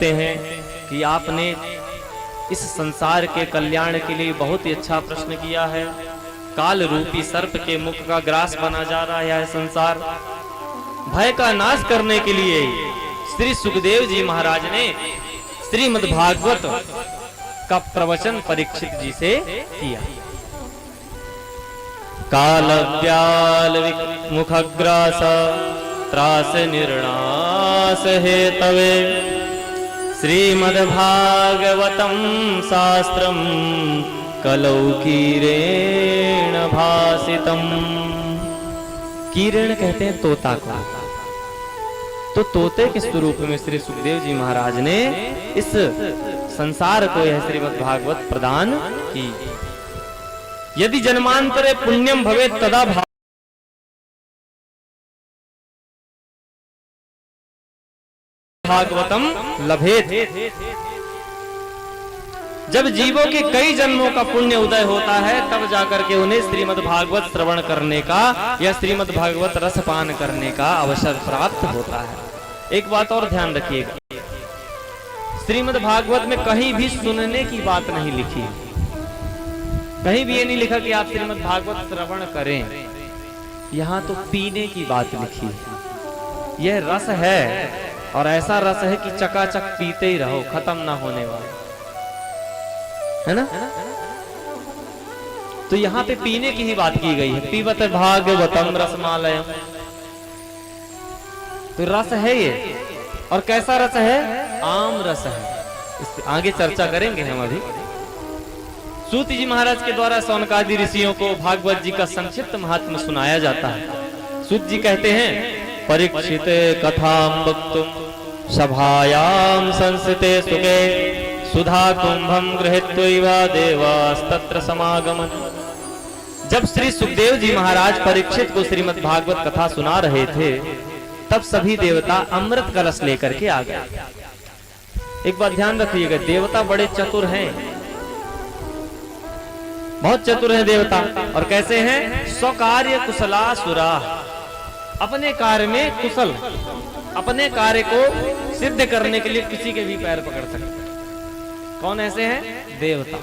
हैं कि आपने इस संसार के कल्याण के लिए बहुत ही अच्छा प्रश्न किया है। काल रूपी सर्प के मुख का ग्रास बना जा रहा है संसार। भय का नाश करने के लिए श्री सुखदेव जी महाराज ने श्रीमद् भागवत का प्रवचन परीक्षित जी से किया। काल व्याल मुखग्रास त्रास निर्णास हेतवे श्रीमद्भागवतं शास्त्रं कलौ कीरेण भासितम्। कीरेण कहते हैं तोता को। तो तोते के स्वरूप में श्री सुखदेव जी महाराज ने इस संसार को यह श्रीमद्भागवत प्रदान की। यदि जन्मांतरे पुण्यम भवेत् तदा भागवतम लभेत। जब जीवों के कई जन्मों का पुण्य उदय होता है तब जाकर के उन्हें श्रीमद् भागवत श्रवण करने का या श्रीमद् भागवत रसपान करने का अवसर प्राप्त होता है। एक बात और ध्यान रखिएगा, श्रीमद् भागवत में कहीं भी सुनने की बात नहीं लिखी, कहीं भी ये नहीं लिखा कि आप श्रीमद् भागवत श्रवण करें। यहाँ तो पीने की बात लिखी है। यह रस है और ऐसा रस है कि चकाचक पीते ही रहो, खत्म ना होने वाला है ना। तो यहाँ पे पीने की ही बात की गई है। पीबत भागवतम रसमालयम। तो रस है ये, और कैसा रस है? आम रस है। इस आगे चर्चा करेंगे हम अभी। सूत जी महाराज के द्वारा सौनकादि ऋषियों को भागवत जी का संक्षिप्त महात्म्य सुनाया जाता है। सूत जी कहते हैं, परीक्षित कथां वक्तुं सभायां संस्थिते सुखे सुधा कुंभं गृहीत्वा देवास्तत्र समागमन्। जब श्री सुखदेव जी महाराज परीक्षित को श्रीमद् भागवत कथा सुना रहे थे तब सभी देवता अमृत कलश लेकर के आ गए। एक बात ध्यान रखिएगा, देवता बड़े चतुर हैं, बहुत चतुर हैं देवता। और कैसे हैं? स्वकार्य कुशलासुरा। अपने कार्य में कुशल, अपने कार्य को सिद्ध करने के लिए किसी के भी पैर पकड़ सकते। कौन ऐसे हैं? देवता।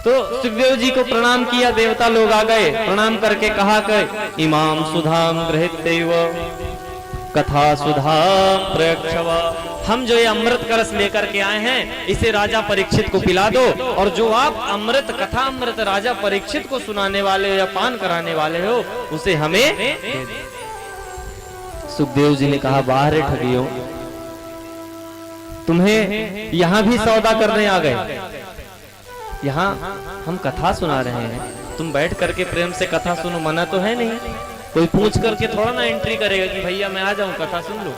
तो सुखदेव जी को प्रणाम किया, देवता लोग आ गए, प्रणाम करके कहा कि इमाम सुधाम गृहीत्व कथा सुधा प्रयक्षव। हम जो ये अमृत कलश लेकर के आए हैं इसे राजा परीक्षित को पिला दो, और जो आप अमृत कथा अमृत राजा परीक्षित को सुनाने वाले हो या पान कराने वाले हो उसे हमें दे दो। सुखदेव जी ने कहा, बाहर है ठगियों, तुम्हें यहां भी सौदा करने आ गए। यहाँ हम कथा सुना रहे हैं, तुम बैठ करके प्रेम से कथा सुनो, मना तो है नहीं। कोई पूछ करके थोड़ा ना एंट्री करेगा कि भैया मैं आ जाऊं कथा सुन लो।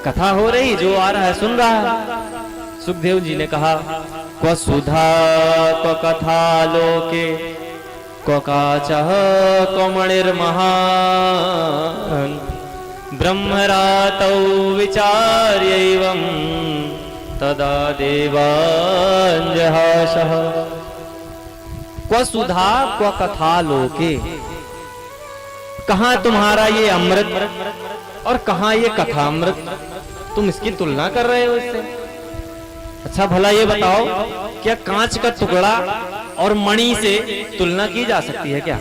कथा हो रही, जो आ रहा है सुन रहा है। सुखदेव जी ने कहा, क्व सुधा क्व कथा लोके क्व काचः क्व मणिर्महान् ब्रह्मरातौ विचार्यैवं तदा देवाञ्जहासः। क्व सुधा क्व कथा लोके, कहां तुम्हारा ये अमृत और कहां ये कथामृत? तुम इसकी तुलना कर रहे हो इससे? अच्छा भला ये बताओ, क्या कांच का टुकड़ा और मणि से तुलना की जा सकती है क्या?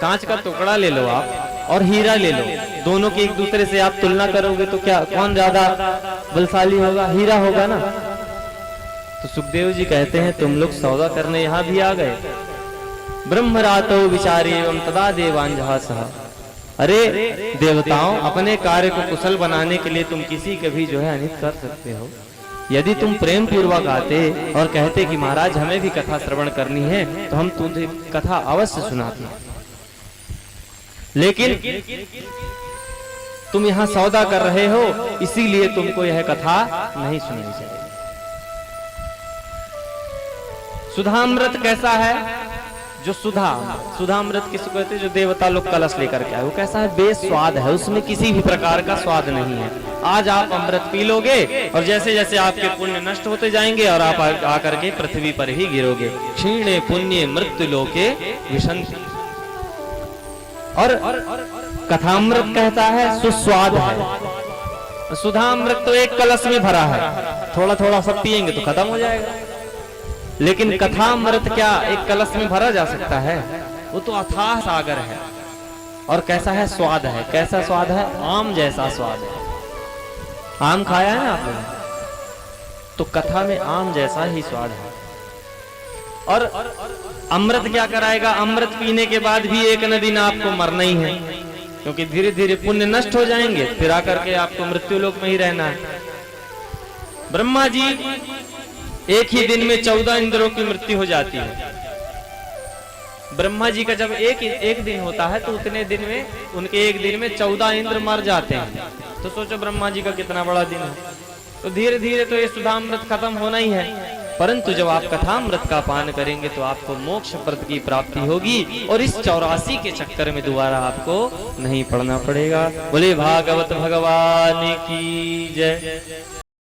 कांच का टुकड़ा ले लो आप और हीरा ले लो, दोनों की एक दूसरे से आप तुलना करोगे तो क्या कौन ज्यादा बलशाली होगा? हीरा होगा ना। तो सुखदेव जी कहते हैं, तुम लोग सौदा करने यहां भी आ गए। ब्रह्मरातो विचार्यैवं तदा देवाञ्जहासः। अरे देवताओं, अपने कार्य को कुशल बनाने के लिए तुम किसी के भी जो है अनित कर सकते हो। यदि तुम प्रेम पूर्वक आते और कहते कि महाराज हमें भी कथा श्रवण करनी है तो हम तुझे कथा अवश्य सुनाते, लेकिन तुम यहाँ सौदा कर रहे हो इसीलिए तुमको यह कथा नहीं सुननी चाहिए। सुधामृत कैसा है? जो सुधामृत किसको कहते हैं? जो देवता लोग कलश लेकर के आए, वो कैसा है? बेस्वाद है, उसमें किसी भी प्रकार का स्वाद नहीं है। आज आप अमृत पी लोगे और जैसे जैसे आपके पुण्य नष्ट होते जाएंगे और आप आकर के पृथ्वी पर ही गिरोगे। क्षीणे पुण्य मृत्यु लोके विशंति। और कथामृत कहता है सुस्वाद है, सुधामृत तो एक कलश में भरा है, थोड़ा थोड़ा सब पिएंगे तो खत्म हो जाएगा। लेकिन कथामृत क्या एक कलश में भरा जा सकता है? वो तो अथाह सागर है। और कैसा है स्वाद है, कैसा स्वाद है? आम जैसा स्वाद है। आम खाया है ना आपने? तो कथा में आम जैसा ही स्वाद है। और अमृत क्या कराएगा? अमृत पीने के बाद भी एक न दिन आपको मरना ही है, क्योंकि धीरे धीरे पुण्य नष्ट हो जाएंगे, फिर आकर के आपको मृत्यु लोक में ही रहना है। ब्रह्मा जी एक ही दिन में 14 इंद्रों की मृत्यु हो जाती है। ब्रह्मा जी का जब एक दिन होता है तो उतने दिन में, उनके एक दिन में 14 इंद्र मर जाते हैं। तो सोचो ब्रह्मा जी का कितना बड़ा दिन है। तो धीरे धीरे तो ये सुधामृत खत्म होना ही है, परंतु जब आप कथामृत का पान करेंगे तो आपको मोक्ष प्रद की प्राप्ति होगी और इस 84 के चक्कर में दोबारा आपको नहीं पड़ना पड़ेगा। बोले भागवत भगवान की जय।